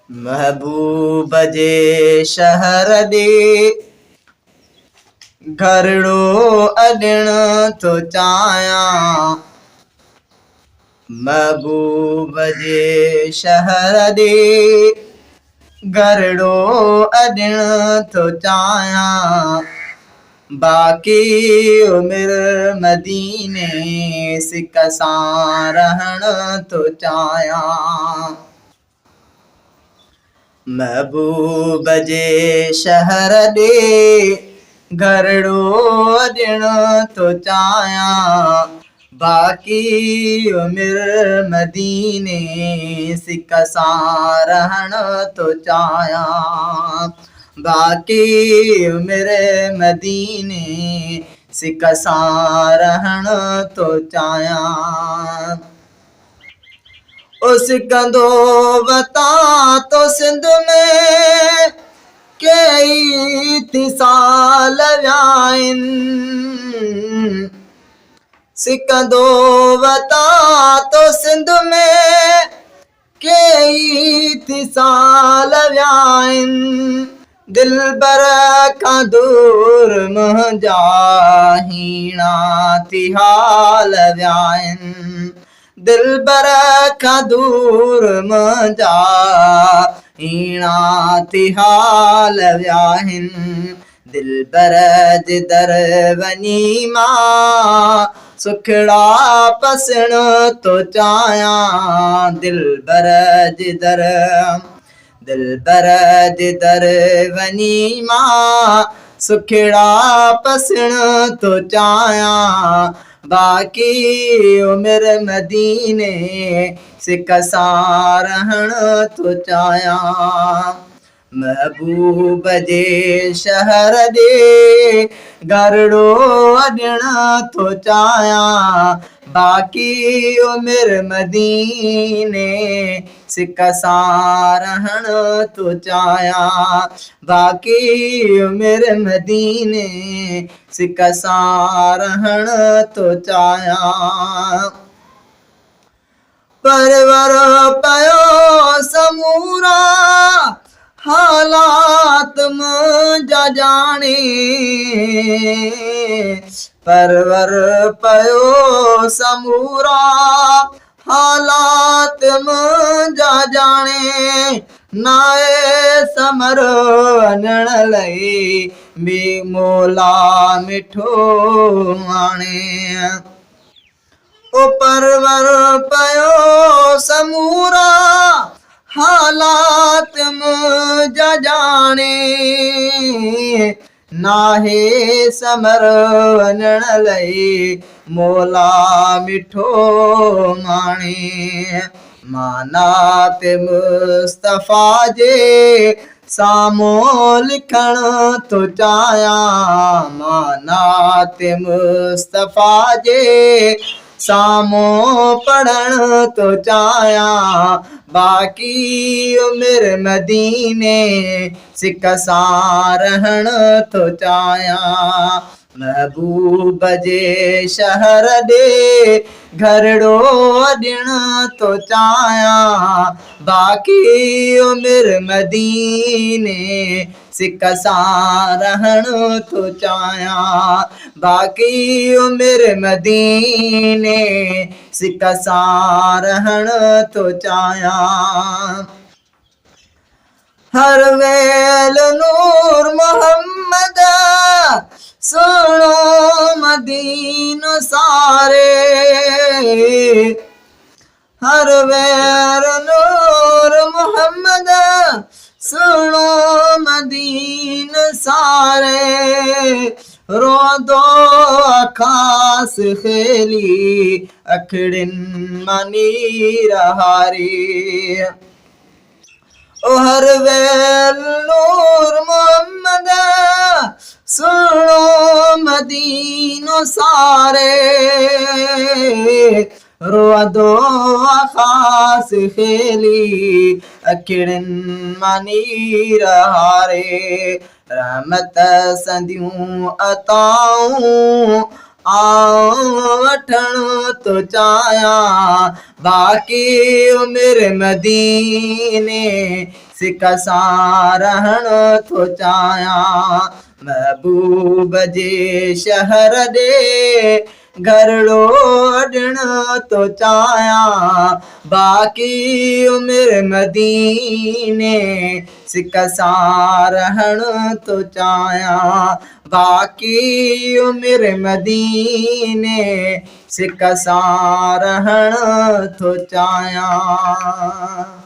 महबूब जे शहर ॾे घरड़ो अॾण थो चाहियां। महबूब जे शहर ॾे घरड़ो अॾण थो चाहियां। बाक़ी उमिरि मदीने सिक सां रहण थो चाहियां। महबूब जे शहर ॾे घरड़ो अॾण थो चाहियां। बाक़ी उमिरि मदीने सिक सां रहण थो चाहियां। बाक़ी उमिरि मदीने सिक सां रहण थो चाहियां। सिकंदो वतां तो सिंध में कई थी साल विया आहिनि। सिकंदो वतां तो सिंध में कई थी साल विया आहिनि। दिलबर खां दूर मुंहिंजा हीणा थी हाल विया आहिनि। दिलबर खां दूर मुंहिंजा हीणा थी हाल विया आहिनि। दिलबर जे दर वञी मां सुखड़ा पसण थो चाहियां। दिलबर जे दर वञी मां सुखड़ा पसण थो चाहियां। बाक़ी उमिरि मदीने सिक सां रहण थो चाहियां। महबूब जे शहर ॾे घरड़ो अॾण थो चाहियां। बाक़ी उमिरि मदीने सिक सां रहण थो चाहियां। बाक़ी उमिरि मदीने सिक सां रहण थो चाहियां। परवर पयो समूरा हालात मुंहिंजा ॼाणे। परवर पयो समूरा हालात मुंहिंजा ॼाणे। नाए समर वञण लही बि मौला मिठो आणे। परवर पयो समूरा हालात मुंहिंजा ॼाणे। नाहे समर वञण लही मौला मिठो माणे। मानात मुस्तफ़ा जे साम्हूं लिखण थो चाहियां। मानात मुस्तफ़ा जे साम्हूं पढ़ण थो चाहियां। बाक़ी उमिरि मदीने सिक सां रहण थो चाहियां। महबूब जे शहर ॾे घरड़ो अॾण थो चाहियां। बाक़ी उमिरि मदीने सिक सां रहण थो चाहियां। बाक़ी उमिरि मदीने सिक सां रहण थो चाहियां। हर वेल नूर मोहम्मद सुहिणो मदीनो सारे। हर वेल नूर मोहम्मद सुहिणो मदीनो सारे। रोंदो ख़ास खेली अखड़ियुनि मां नीर हारी। हर वेल नूर मोहम्मद सुहिणो मदीनो सारे। रोंदो ख़ास खेली अखड़ियुनि मां नीर हारे। रहमत संदियूं अताऊं आओ वठण तो चाहियां बाक़ी उमिरि मदीने सिक सां रहण थो चाहियां महबूब जे शहर ॾे घरड़ो ॾियण थो चाहियां बाक़ी उमिरि मदीने सिक सां रहण थो चाहियां बाक़ी उमिरि मदीने सिक सां रहण थो चाहियां।